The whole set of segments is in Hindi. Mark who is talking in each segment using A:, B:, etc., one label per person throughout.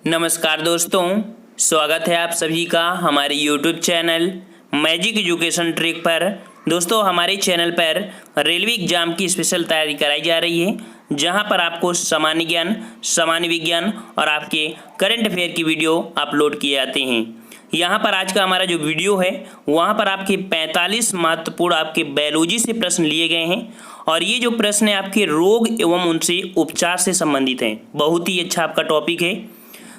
A: नमस्कार दोस्तों, स्वागत है आप सभी का हमारे YouTube channel magic education trick पर। दोस्तों, हमारे चैनल पर रेलवे एग्जाम की स्पेशल तैयारी कराई जा रही है, जहां पर आपको सामान्य ज्ञान, सामान्य विज्ञान और आपके करंट अफेयर की वीडियो अपलोड किए जाते हैं। यहाँ पर आज का हमारा जो वीडियो है वहाँ पर आपके 45 महत्वपूर्ण आपके बायोलॉजी से प्रश्न लिए गए हैं और ये जो प्रश्न है आपके रोग एवं उनसे उपचार से संबंधित हैं। बहुत ही अच्छा आपका टॉपिक है।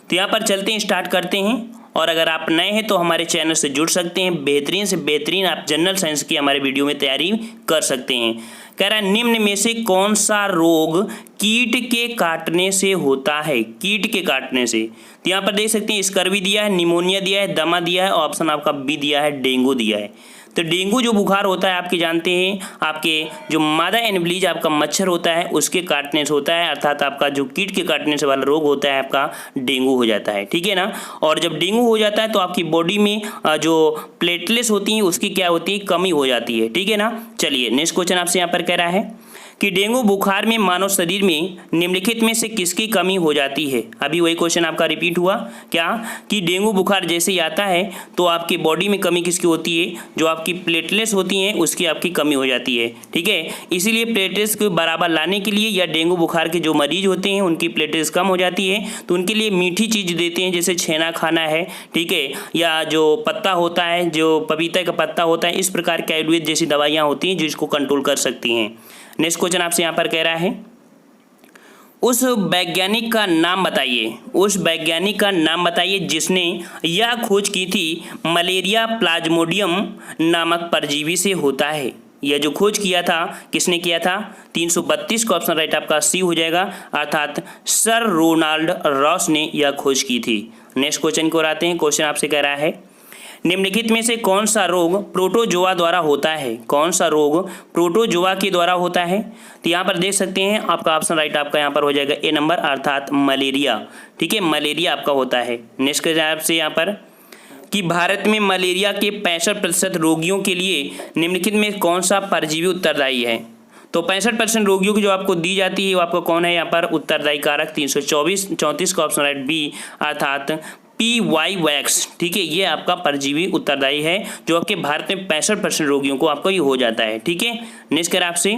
A: तो यहाँ पर चलते हैं, स्टार्ट करते हैं। और अगर आप नए हैं तो हमारे चैनल से जुड़ सकते हैं। बेहतरीन से बेहतरीन आप जनरल साइंस की हमारे वीडियो में तैयारी कर सकते हैं। कह रहा है निम्न में से कौन सा रोग कीट के काटने से होता है? कीट के काटने से। तो यहाँ पर देख सकते हैं स्कर्वी दिया है, निमोनिया दिया है, दमा दिया है और ऑप्शन आपका बी दिया है, डेंगू दिया है। तो डेंगू जो बुखार होता है आपके जानते हैं, आपके जो मादा एनोफिलीज आपका मच्छर होता है उसके काटने से होता है, अर्थात आपका जो कीट के काटने से वाला रोग होता है आपका डेंगू हो जाता है। ठीक है ना। और जब डेंगू हो जाता है तो आपकी बॉडी में जो प्लेटलेट्स होती हैं उसकी क्या होती है, कमी हो जाती है। ठीक है ना। चलिए नेक्स्ट क्वेश्चन आपसे यहाँ पर कह रहा है कि डेंगू बुखार में मानव शरीर में निम्नलिखित में से किसकी कमी हो जाती है? अभी वही क्वेश्चन आपका रिपीट हुआ क्या कि डेंगू बुखार जैसे ही आता है तो आपकी बॉडी में कमी किसकी होती है? जो आपकी प्लेटलेट्स होती हैं उसकी आपकी कमी हो जाती है। ठीक है। इसीलिए प्लेटलेट्स को बराबर लाने के लिए या डेंगू बुखार के जो मरीज होते हैं उनकी प्लेटलेट्स कम हो जाती है तो उनके लिए मीठी चीज़ देते हैं, जैसे छेना खाना है। ठीक है। या जो पत्ता होता है, जो पपीता का पत्ता होता है, इस प्रकार के आयुर्वेद जैसी दवाइयाँ होती हैं जिसको कंट्रोल कर सकती हैं। नेक्स्ट क्वेश्चन आपसे यहाँ पर कह रहा है उस वैज्ञानिक का नाम बताइए। उस वैज्ञानिक का नाम बताइए जिसने यह खोज की थी मलेरिया प्लाज्मोडियम नामक परजीवी से होता है। यह जो खोज किया था किसने किया था? 332 का ऑप्शन राइट आपका सी हो जाएगा, अर्थात सर रोनाल्ड रॉस ने यह खोज की थी। नेक्स्ट क्वेश्चन को आते हैं। क्वेश्चन आपसे कह रहा है निम्नलिखित में से कौन सा रोग प्रोटोजोआ द्वारा होता है? कौन सा रोग प्रोटोजोआ के द्वारा होता है? तो यहाँ पर देख सकते हैं आपका ऑप्शन राइट आपका यहाँ पर हो जाएगा ए नंबर, अर्थात मलेरिया। ठीक है, मलेरिया आपका होता है। नेक्स्ट क्वेश्चन आपसे यहाँ पर कि भारत में मलेरिया के 65% रोगियों के लिए निम्नलिखित में कौन सा परजीवी उत्तरदायी है? तो 65% रोगियों की जो आपको दी जाती है वो आपको कौन है यहाँ पर उत्तरदायी कारक? 334 का ऑप्शन राइट बी, अर्थात PY वैक्स। ठीक है, ये आपका परजीवी उत्तरदायी है जो आपके भारत में 65% रोगियों को आपको ये हो जाता है। ठीक है। नेक्स्ट कर आपसे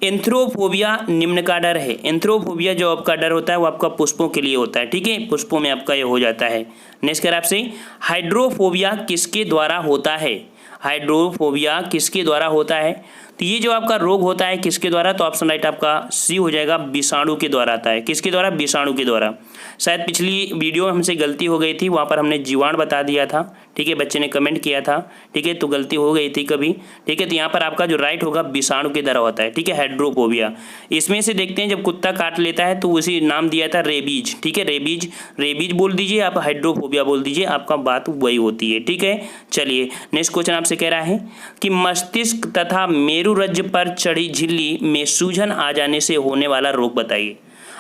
A: एंथ्रोफोबिया निम्न का डर है। एंथ्रोफोबिया जो आपका डर होता है वो आपका पुष्पों के लिए होता है। ठीक है, पुष्पों में आपका ये हो जाता है। नेक्स्ट कर आपसे हाइड्रोफोबिया किसके द्वारा होता है? हाइड्रोफोबिया किसके द्वारा होता है? तो ये जो आपका रोग होता है किसके द्वारा? तो ऑप्शन राइट आपका सी हो जाएगा, विषाणु के द्वारा आता है। किसके द्वारा? विषाणु के द्वारा। शायद पिछली वीडियो में हमसे गलती हो गई थी, वहाँ पर हमने जीवाणु बता दिया था। ठीक है, बच्चे ने कमेंट किया था। ठीक है, तो गलती हो गई थी कभी। ठीक है, तो यहाँ पर आपका जो राइट होगा विषाणु के द्वारा होता है। ठीक है, हाइड्रोफोबिया। इसमें से देखते हैं जब कुत्ता काट लेता है तो उसी नाम दिया था रेबीज। ठीक है, रेबीज, रेबीज बोल दीजिए आप, हाइड्रोफोबिया बोल दीजिए, आपका बात वही होती है। ठीक है। चलिए नेक्स्ट क्वेश्चन आपसे कह रहा है कि मस्तिष्क तथा मेरुरज्ज पर चढ़ी झिल्ली में सूजन आ जाने से होने वाला रोग बताइए।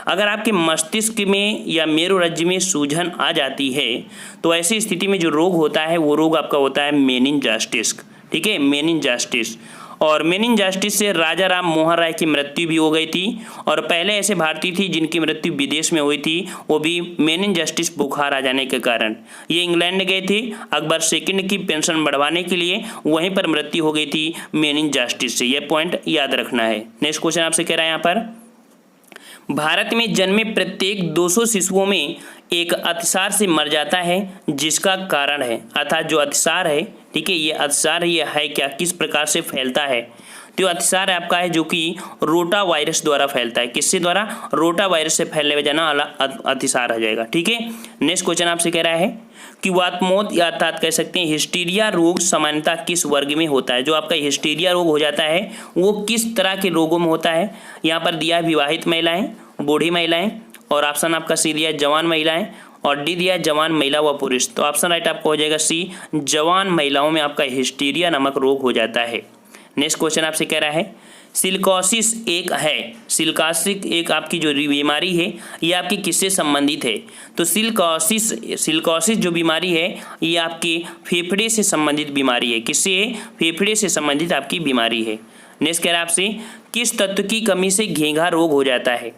A: अगर आपके मस्तिष्क में या मेरुरज्ज में सूजन आ जाती है तो ऐसी स्थिति में जो रोग होता है वो रोग आपका होता है मेनिंजाइटिस। ठीक है, मेनिंजाइटिस। और मेनिंजाइटिस से राजा राम मोहन राय की मृत्यु भी हो गई थी और पहले ऐसे भारतीय थी जिनकी मृत्यु विदेश में हुई थी, वो भी मेनिंजाइटिस बुखार आ जाने के कारण। ये इंग्लैंड गए थे अकबर सेकंड की पेंशन बढ़वाने के लिए, वहीं पर मृत्यु हो गई थी मेनिंजाइटिस से। यह पॉइंट याद रखना है। नेक्स्ट क्वेश्चन आपसे कह रहा है यहाँ पर भारत में जन्मे प्रत्येक 200 शिशुओं में एक अतिसार से मर जाता है जिसका कारण है, अर्थात जो अतिसार है। ठीक है, ये अतिसार ये है क्या, किस प्रकार से फैलता है? तो अतिसार आपका है जो कि रोटा वायरस द्वारा फैलता है। किससे द्वारा? रोटा वायरस से फैलने में जाना वाला अतिसार आ जाएगा। ठीक है। नेक्स्ट क्वेश्चन आपसे कह रहा है कि वातमोद या अर्थात कह सकते हैं हिस्टीरिया रोग सामान्यतः किस वर्ग में होता है? जो आपका हिस्टीरिया रोग हो जाता है वो किस तरह के रोगों में होता है? यहाँ पर दिया है विवाहित महिलाएं, बूढ़ी महिलाएं, और ऑप्शन आपका सी दिया है जवान महिलाएं, और डी दिया है जवान महिला व पुरुष। तो ऑप्शन राइट आपका हो जाएगा सी, जवान महिलाओं में आपका हिस्टीरिया नामक रोग हो जाता है। नेक्स्ट क्वेश्चन आपसे कह रहा है सिलिकोसिस एक है। सिलिकोसिस एक आपकी जो बीमारी है ये आपकी किससे संबंधित है? तो सिलिकोसिस जो बीमारी है ये आपके फेफड़े से संबंधित बीमारी है। किससे है? फेफड़े से संबंधित आपकी बीमारी है। नेक्स्ट कह रहा है आपसे किस तत्व की कमी से घेंघा रोग हो जाता है?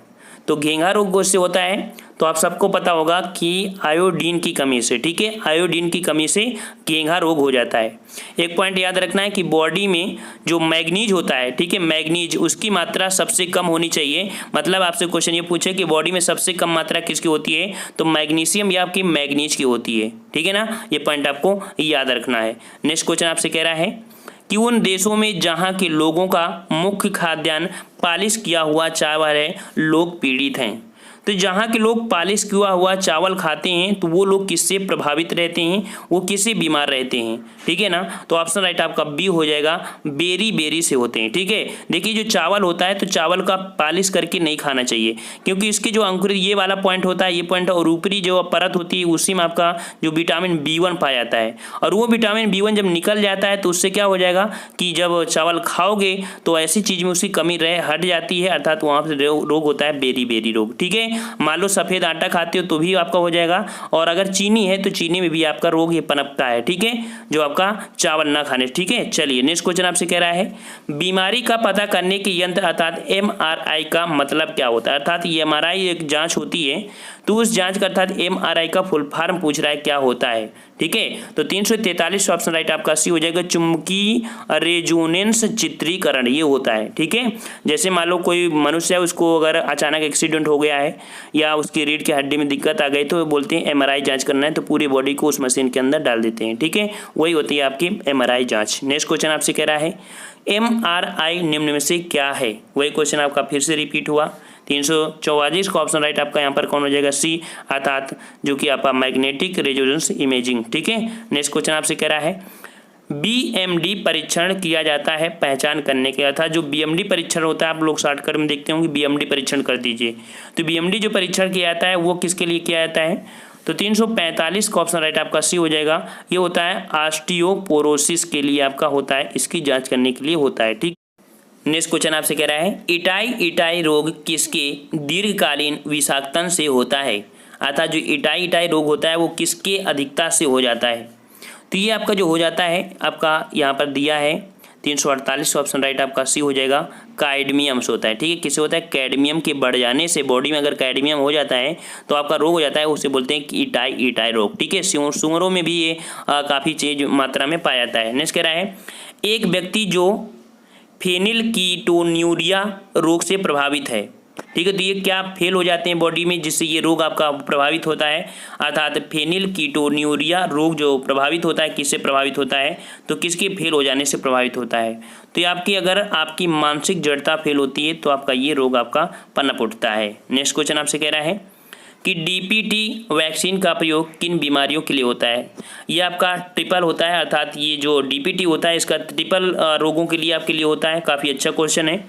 A: तो घेंघा रोग से होता है, तो आप सबको पता होगा कि आयोडीन की कमी से, ठीक है, आयोडीन की कमी से घेंघा रोग हो जाता है। एक पॉइंट याद रखना है कि बॉडी में जो मैग्नीज होता है, ठीक है, मैग्नीज उसकी मात्रा सबसे कम होनी चाहिए। मतलब आपसे क्वेश्चन ये पूछे कि बॉडी में सबसे कम मात्रा किसकी होती है, तो मैग्नीशियम या आपकी मैग्नीज की होती है, ठीक है ना, ये पॉइंट आपको याद रखना है। नेक्स्ट क्वेश्चन आपसे कह रहा है कि उन देशों में जहां के लोगों का मुख्य खाद्यान्न पालिश किया हुआ चावल है, लोग पीड़ित हैं। तो जहाँ के लोग पालिश किया हुआ चावल खाते हैं तो वो लोग किससे प्रभावित रहते हैं, वो किससे बीमार रहते हैं, ठीक है ना। तो ऑप्शन राइट आपका बी हो जाएगा, बेरी बेरी से होते हैं, ठीक है। देखिए जो चावल होता है तो चावल का पालिश करके नहीं खाना चाहिए, क्योंकि इसके जो अंकुरित ये वाला पॉइंट होता है, ये पॉइंट, और ऊपरी जो परत होती है उसी में आपका जो विटामिन B1 पाया जाता है, और वो विटामिन B1 जब निकल जाता है तो उससे क्या हो जाएगा कि जब चावल खाओगे तो ऐसी चीज़ में उसकी कमी हट जाती है, अर्थात वहाँ से रोग होता है बेरी बेरी रोग, ठीक है। मान लो सफ़ेद आटा खाते हो तो भी आपका हो जाएगा, और अगर चीनी है तो चीनी में भी आपका रोग ये पनपता है, ठीक है, जो आपका चावल ना खाने, ठीक है। चलिए नेक्स्ट क्वेश्चन आपसे कह रहा है बीमारी का पता करने के यंत्र अर्थात MRI का मतलब क्या होता है। अर्थात ये MRI एक जांच होती है, तो उस जांच का अर्थात MRI का फुल फॉर्म पूछ रहा है क्या होता है, ठीक है। तो 343 ऑप्शन राइट आपका सी हो जाएगा, चुंबकीय रेजोनेंस चित्रीकरण ये होता है, ठीक है। जैसे मान लो कोई मनुष्य है, उसको अगर अचानक एक्सीडेंट हो गया है या उसकी रीढ़ की हड्डी में दिक्कत आ गई तो बोलते हैं MRI जांच करना है, तो पूरी बॉडी को उस मशीन के अंदर डाल देते हैं, ठीक है, वही होती है आपकी MRI जांच। नेक्स्ट क्वेश्चन आपसे कह रहा है MRI निम्न में से क्या है, वही क्वेश्चन आपका फिर से रिपीट हुआ। 344 का ऑप्शन राइट आपका यहाँ पर कौन हो जाएगा, सी, अर्थात जो कि आपका मैग्नेटिक रेजोनेंस इमेजिंग, ठीक है। नेक्स्ट क्वेश्चन आपसे कह रहा है BMD परीक्षण किया जाता है पहचान करने के, अर्थात जो BMD परीक्षण होता है, आप लोग शॉर्टकट में देखते होंगे BMD परीक्षण कर दीजिए। तो BMD जो परीक्षण किया जाता है वो किसके लिए किया जाता है, तो 345 का ऑप्शन राइट आपका सी हो जाएगा, ये होता है ऑस्टियोपोरोसिस के लिए आपका होता है, इसकी जांच करने के लिए होता है, ठीक। नेक्स्ट क्वेश्चन आपसे कह रहा है इटाई रोग किसके दीर्घकालीन विषाक्तन से होता है। अर्थात जो इटाई रोग होता है वो किसके अधिकता से हो जाता है, तो ये आपका जो हो जाता है आपका यहाँ पर दिया है 348 ऑप्शन राइट आपका सी हो जाएगा, कैडमियम से होता है, ठीक है। किससे होता है, कैडमियम के बढ़ जाने से, बॉडी में अगर कैडमियम हो जाता है तो आपका रोग हो जाता है, उसे बोलते हैं कि इटाई रोग, ठीक है। सूअरों में भी ये काफ़ी तेज मात्रा में पाया जाता है। नेक्स्ट कह रहा है एक व्यक्ति जो फेनिलकीटोन्यूरिया रोग से प्रभावित है, ठीक है, तो ये क्या फेल हो जाते हैं बॉडी में जिससे ये रोग आपका प्रभावित होता है। अर्थात फेनिलकीटोन्यूरिया रोग जो प्रभावित होता है किससे प्रभावित होता है, तो किसके फेल हो जाने से प्रभावित होता है, तो ये आपकी अगर आपकी मानसिक जड़ता फेल होती है तो आपका ये रोग आपका पनप उठता है। नेक्स्ट क्वेश्चन आपसे कह रहा है कि DPT वैक्सीन का प्रयोग किन बीमारियों के लिए होता है। ये आपका ट्रिपल होता है, अर्थात ये जो DPT होता है इसका ट्रिपल रोगों के लिए आपके लिए होता है। काफ़ी अच्छा क्वेश्चन है।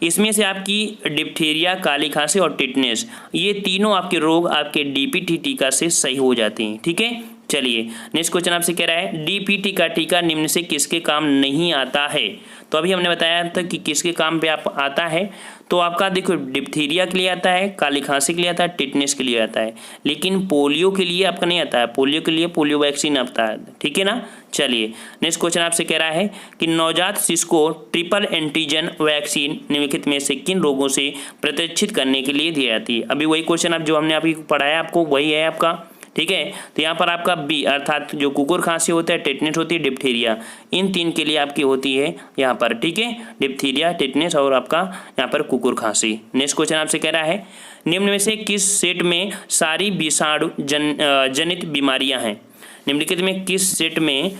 A: इसमें से आपकी डिप्थीरिया, काली खांसी और टिटनेस, ये तीनों आपके रोग आपके DPT टीका से सही हो जाते हैं, ठीक है। चलिए नेक्स्ट क्वेश्चन आपसे कह रहा है DPT का टीका निम्न से किसके काम नहीं आता है। तो अभी हमने बताया था कि किसके काम पे आप आता है, तो आपका देखो डिप्थीरिया के लिए आता है, काली खांसी के लिए आता है, टिटनेस के लिए आता है, लेकिन पोलियो के लिए आपका नहीं आता है। पोलियो के लिए पोलियो वैक्सीन आता है, ठीक है ना। चलिए नेक्स्ट क्वेश्चन आपसे कह रहा है कि नवजात शिशु को ट्रिपल एंटीजन वैक्सीन निम्नलिखित में से किन रोगों से प्रतिरक्षित करने के लिए दी जाती है। अभी वही क्वेश्चन आप जो हमने अभी पढ़ाया आपको वही है आपका, ठीक है। तो यहाँ पर आपका बी, अर्थात जो कुकुर खांसी होता है, टेटनेस होती है, डिप्थीरिया, इन तीन के लिए आपकी होती है यहाँ पर, ठीक है, डिप्थीरिया, टेटनेस और आपका यहाँ पर कुकुर खांसी। नेक्स्ट क्वेश्चन आपसे कह रहा है निम्न में से किस सेट में सारी विषाणु जनित बीमारियाँ हैं। निम्नलिखित में किस सेट में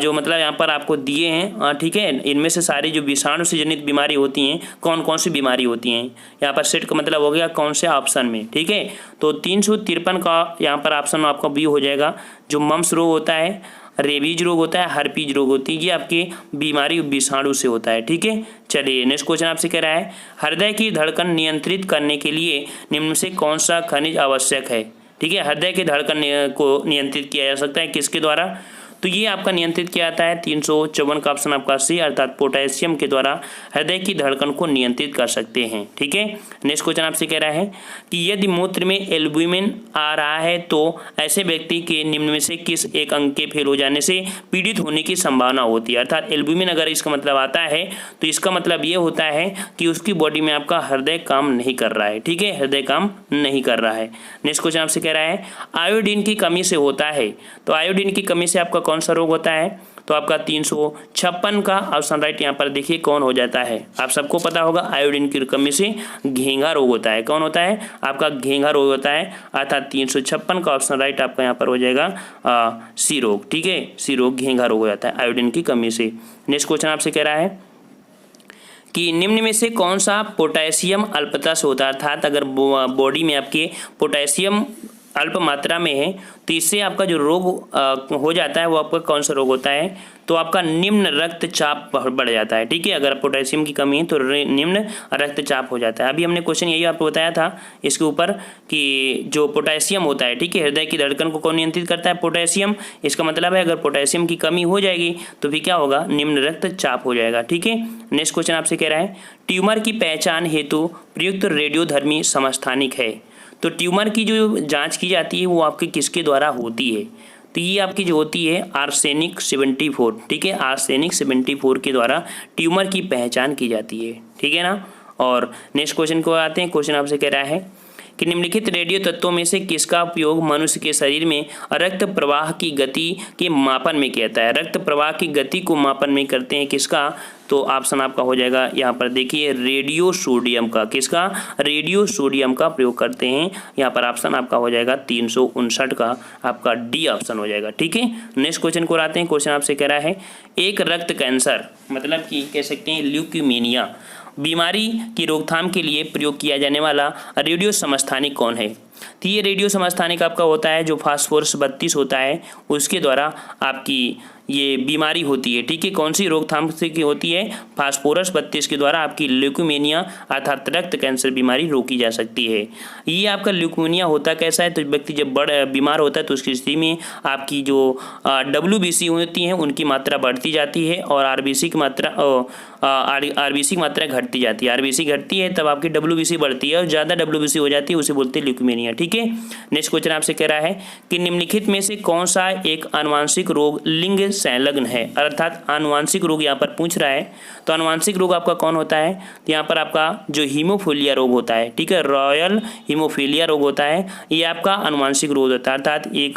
A: जो मतलब यहाँ पर आपको दिए हैं, ठीक है, इनमें से सारी जो विषाणु से जनित बीमारी होती हैं कौन कौन सी बीमारी होती हैं। यहाँ पर सेट का मतलब हो गया कौन से ऑप्शन में, ठीक है। तो 353 का यहाँ पर ऑप्शन आपका बी हो जाएगा, जो मम्स रोग होता है, रेबीज रोग होता है, हर्पीज रोग होती है, ये आपकी बीमारी विषाणु से होता है, ठीक है। चलिए नेक्स्ट क्वेश्चन आपसे कह रहा है हृदय की धड़कन नियंत्रित करने के लिए निम्न से कौन सा खनिज आवश्यक है, ठीक है। हृदय की धड़कन को नियंत्रित किया जा सकता है किसके द्वारा, तो ये आपका नियंत्रित किया जाता है 354 का ऑप्शन आपका सी, अर्थात पोटेशियम के द्वारा हृदय की धड़कन को नियंत्रित कर सकते हैं। ठीक है, नेक्स्ट क्वेश्चन आपसे कह रहा है कि यदि मूत्र में एल्ब्यूमिन आ रहा है तो ऐसे व्यक्ति के निम्न में से किस एक अंग के फेल हो जाने से पीड़ित होने की संभावना होती है। अर्थात एल्ब्यूमिन अगर इसका मतलब आता है तो इसका मतलब ये होता है कि उसकी बॉडी में आपका हृदय काम नहीं कर रहा है। ठीक है, हृदय काम नहीं कर रहा है। नेक्स्ट क्वेश्चन आपसे कह रहा है आयोडीन की कमी से होता है, तो आयोडीन की कमी से आपका कौन सा रोग होता है, तो आपका 356 का ऑप्शन राइट यहाँ पर देखिए कौन हो जाता है। आप सबको पता होगा आयोडीन की कमी से घेंघा रोग होता है। कौन होता है, आपका घेंघा रोग होता है, अर्थात 356 का ऑप्शन राइट आपका यहाँ पर हो जाएगा सी रोग। ठीक है, सी रोग घेंघा रोग हो जाता है आयोडीन की कमी से। नेक्स्ट क्वेश्चन आपसे कह रहा है कि निम्न में से कौन सा पोटेशियम अल्पता से होता है, अर्थात अगर बॉडी में आपके पोटेशियम अल्प मात्रा में है तो इससे आपका जो रोग हो जाता है वो आपका कौन सा रोग होता है, तो आपका निम्न रक्तचाप बढ़ जाता है। ठीक है, अगर पोटेशियम की कमी है तो निम्न रक्तचाप हो जाता है। अभी हमने क्वेश्चन यही आपको बताया था इसके ऊपर कि जो पोटेशियम होता है, ठीक है, हृदय की धड़कन को कौन नियंत्रित करता है, पोटेशियम। इसका मतलब है अगर पोटेशियम की कमी हो जाएगी तो फिर क्या होगा, निम्न रक्तचाप हो जाएगा। ठीक है, नेक्स्ट क्वेश्चन आपसे कह रहा है ट्यूमर की पहचान हेतु प्रयुक्त रेडियोधर्मी समस्थानिक है, तो ट्यूमर की जो जांच की जाती है वो आपके किसके द्वारा होती है, तो ये आपकी जो होती है आर्सेनिक 74। ठीक है, आर्सेनिक 74 के द्वारा ट्यूमर की पहचान की जाती है। ठीक है ना। और नेक्स्ट क्वेश्चन को आते हैं। क्वेश्चन आपसे कह रहा है कि निम्नलिखित रेडियो तत्वों में से किसका उपयोग मनुष्य के शरीर में रक्त प्रवाह की गति के मापन में किया जाता है। रक्त प्रवाह की गति को मापन में करते हैं किसका, तो ऑप्शन आपका हो जाएगा यहाँ पर देखिए रेडियो सोडियम का। किसका, रेडियो सोडियम का प्रयोग करते हैं। यहाँ पर ऑप्शन आपका हो जाएगा 359 का आपका डी ऑप्शन हो जाएगा। ठीक है, नेक्स्ट क्वेश्चन को आते हैं। क्वेश्चन आपसे कह रहा है एक रक्त कैंसर मतलब कि कह सकते हैं ल्यूकीमिया बीमारी की रोकथाम के लिए प्रयोग किया जाने वाला रेडियो समस्थानिक कौन है, तो ये रेडियो समस्थानिक आपका होता है जो फास्फोरस 32 होता है उसके द्वारा आपकी ये बीमारी होती है। ठीक है, कौन सी रोकथाम से की होती है, फास्फोरस 32 के द्वारा आपकी ल्यूकीमिया अर्थात रक्त कैंसर बीमारी रोकी जा सकती है। ये आपका ल्यूकीमिया होता कैसा है, तो व्यक्ति जब बीमार होता है तो उसकी स्थिति में आपकी जो WBC होती हैं उनकी मात्रा बढ़ती जाती है और RBC की मात्रा RBC की मात्रा घटती जाती है। RBC घटती है तब आपकी WBC बढ़ती है और ज़्यादा WBC हो जाती है उसे बोलते हैं ल्यूकीमिया। ठीक है, नेक्स्ट क्वेश्चन आपसे कह रहा है कि निम्नलिखित में से कौन सा एक आनुवांशिक रोग लिंग संलग्न है, अर्थात आनुवांशिक रोग यहाँ पर पूछ रहा है। तो आनुवांशिक रोग आपका कौन होता है, तो यहाँ पर आपका जो हीमोफीलिया रोग होता है, ठीक है, रॉयल हीमोफीलिया रोग होता है, ये आपका आनुवांशिक रोग होता है, अर्थात एक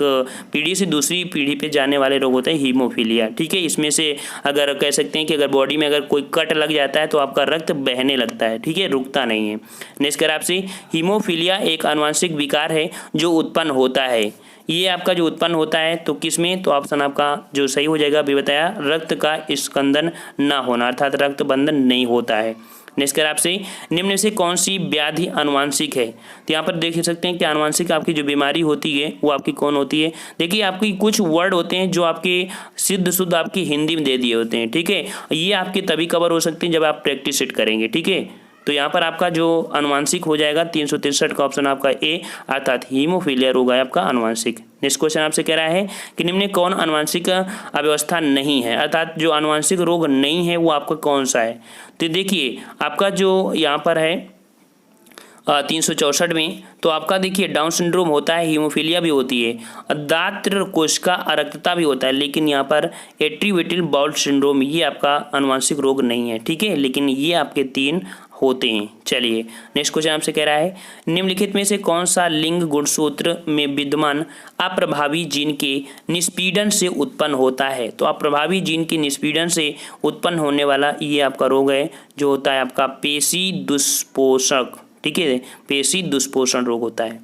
A: पीढ़ी से दूसरी पीढ़ी पे जाने वाले रोग होते हैं हीमोफीलिया। ठीक है, इसमें से अगर कह सकते हैं कि अगर बॉडी में अगर कोई कट लग जाता है तो आपका रक्त बहने लगता है। ठीक है, रुकता नहीं है। नेक्स्ट कर आपसे हीमोफीलिया एक आनुवांशिक विकार है जो उत्पन्न होता है। ये आपका जो उत्पन्न होता है तो किस में, तो ऑप्शन आपका जो सही हो जाएगा अभी बताया रक्त का स्कंदन ना होना, अर्थात रक्त बंधन नहीं होता है। नेक्स्ट कर आपसे निम्न में से कौन सी व्याधि आनुवांशिक है, तो यहाँ पर देख सकते हैं कि आनुवांशिक आपकी जो बीमारी होती है वो आपकी कौन होती है। देखिए आपकी कुछ वर्ड होते हैं जो आपके सिद्ध शुद्ध आपकी हिंदी में दे दिए होते हैं। ठीक है, ये आपके तभी कवर हो सकते हैं जब आप प्रैक्टिस सेट करेंगे। ठीक है, तो यहाँ पर आपका जो आनुवांशिक हो जाएगा 363 का ऑप्शन आपका ए, अर्थात हीमोफीलिया रोग है आपका आनुवांशिक। नेक्स्ट क्वेश्चन आपसे कह रहा है कि निम्न कौन आनुवांशिक अव्यवस्था नहीं है, अर्थात जो आनुवांशिक रोग नहीं है वो आपका कौन सा है। तो देखिए आपका जो यहाँ पर है 364 में, तो आपका देखिए डाउन सिंड्रोम होता है, हीमोफीलिया भी होती है, दात्र कोशिका अरक्तता भी होता है, लेकिन यहाँ पर एट्रीवेटिल बाउल सिंड्रोम ये आपका आनुवांशिक रोग नहीं है। ठीक है, लेकिन ये आपके 3 होते हैं। चलिए नेक्स्ट क्वेश्चन आपसे कह रहा है निम्नलिखित में से कौन सा लिंग गुणसूत्र में विद्यमान अप्रभावी जीन के निष्पीड़न से उत्पन्न होता है, तो अप्रभावी जीन के निष्पीड़न से उत्पन्न होने वाला ये आपका रोग है जो होता है आपका पेशी दुष्पोषक। ठीक है, पेशी दुष्पोषण रोग होता है।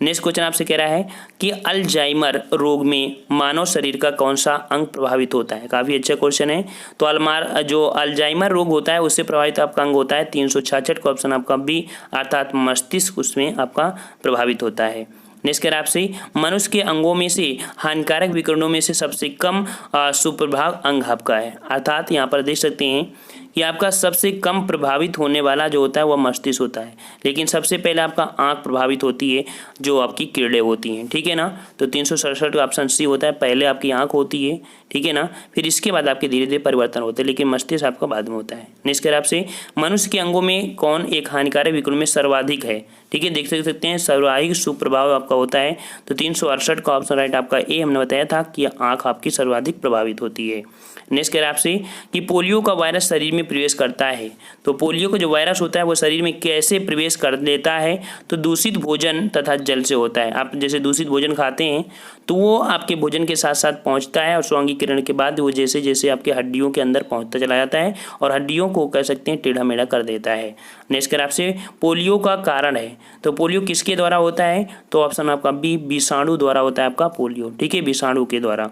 A: नेक्स्ट क्वेश्चन आपसे कह रहा है कि अल्जाइमर रोग में मानव शरीर का कौन सा अंग प्रभावित होता है, काफ़ी अच्छा क्वेश्चन है। तो जो अल्जाइमर रोग होता है उससे प्रभावित आपका अंग होता है 366 का ऑप्शन आपका बी, अर्थात मस्तिष्क उसमें आपका प्रभावित होता है। नेक्स्ट कर आपसे मनुष्य के अंगों में से हानिकारक विकिरणों में से सबसे कम सुप्रभाव अंग आपका है, अर्थात यहाँ पर देख सकते हैं कि आपका सबसे कम प्रभावित होने वाला जो होता है वह मस्तिष्क होता है, लेकिन सबसे पहले आपका आँख प्रभावित होती है जो आपकी किरणें होती हैं, ठीक है ना। तो 367 का ऑप्शन सी होता है, पहले आपकी आँख होती है, ठीक है ना, फिर इसके बाद आपके धीरे धीरे परिवर्तन होते हैं, लेकिन मस्तिष्क आपका बाद में होता है। नेक्स्ट करें आपसे, मनुष्य के अंगों में कौन एक हानिकारक विकिरण में सर्वाधिक है, ठीक है, देख सकते हैं सर्वाधिक सुप्रभाव आपका होता है। तो 368 का ऑप्शन राइट आपका ए हमने बताया था कि आँख आपकी सर्वाधिक प्रभावित होती है। नेक्स्ट करें आपसे कि पोलियो का वायरस शरीर में प्रवेश करता है, तो पोलियो का जो वायरस होता है वो शरीर में कैसे प्रवेश कर लेता है, तो दूषित भोजन तथा जल से होता है। आप जैसे दूषित भोजन खाते हैं तो वो आपके भोजन के साथ साथ पहुंचता है और स्वांगीकरण के बाद वो जैसे जैसे आपके हड्डियों के अंदर पहुंचता चला जाता है और हड्डियों को कह सकते हैं टेढ़ा मेढ़ा कर देता है। नेक्स्ट कर आपसे पोलियो का कारण है, तो पोलियो किसके द्वारा होता है, तो ऑप्शन आपका बी विषाणु द्वारा होता है आपका पोलियो, ठीक है, विषाणु के द्वारा।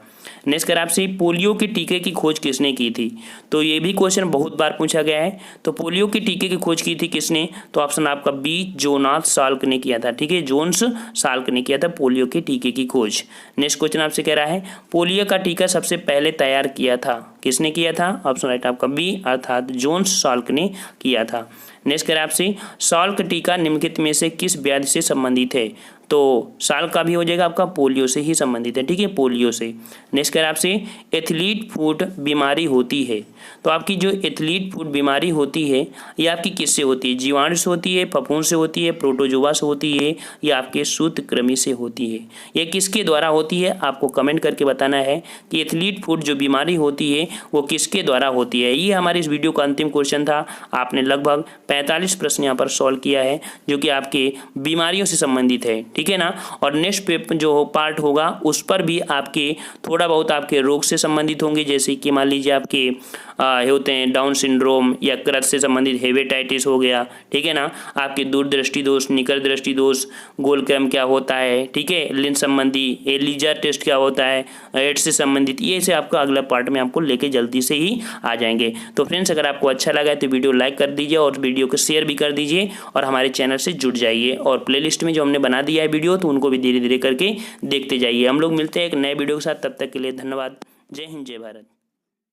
A: नेक्स्ट कर आपसे पोलियो के टीके की खोज किसने की थी, तो ये भी क्वेश्चन बहुत बार पूछा गया है। तो पोलियो के टीके की खोज की थी किसने, तो ऑप्शन आपका बी जोनास साल्क ने किया था, ठीक है, जोन्स साल्क ने किया था पोलियो के टीके की खोज। नेक्स्ट क्वेश्चन आपसे कह रहा है पोलियो का टीका सबसे पहले तैयार किया था, किसने किया था, ऑप्शन राइट आपका बी अर्थात जोन्स साल्क ने किया था। नेक्स्ट करें आपसे साल्क टीका निम्नलिखित में से किस व्याधि से संबंधित है, तो साल का भी हो जाएगा आपका पोलियो से ही संबंधित है, ठीक है, पोलियो से। नेक्स्ट करें आपसे एथलीट फुट बीमारी होती है, तो आपकी जो एथलीट फुट बीमारी होती है ये आपकी किससे होती है, जीवाणु से होती है, फफूंद से होती है, प्रोटोजोआ से होती है या आपके सूत्रकृमि से होती है, ये किसके द्वारा होती है, आपको कमेंट करके बताना है कि एथलीट फुट जो बीमारी होती है वो किसके द्वारा होती है। ये हमारे इस वीडियो का अंतिम क्वेश्चन था। आपने लगभग 45 प्रश्न यहाँ पर सॉल्व किया है जो कि आपके बीमारियों से संबंधित है, ठीक है ना। और नेक्स्ट पेपर जो पार्ट होगा उस पर भी आपके थोड़ा बहुत आपके रोग से संबंधित होंगे, जैसे कि मान लीजिए आपके होते हैं डाउन सिंड्रोम या कृत से संबंधित हेपेटाइटिस हो गया, ठीक है ना, आपके दूरदृष्टि दोष, निकट दृष्टि दोष, गोलक्रम क्या होता है, ठीक है, लिंस संबंधी एलिजा टेस्ट क्या होता है, एड्स से संबंधित, ये से आपका अगला पार्ट में आपको लेके जल्दी से ही आ जाएंगे। तो फ्रेंड्स अगर आपको अच्छा लगा है तो वीडियो लाइक कर दीजिए और वीडियो को शेयर भी कर दीजिए और हमारे चैनल से जुड़ जाइए और प्लेलिस्ट में जो हमने बना दिया है वीडियो तो उनको भी धीरे धीरे करके देखते जाइए। हम लोग मिलते हैं एक नए वीडियो के साथ, तब तक के लिए धन्यवाद। जय हिंद, जय भारत।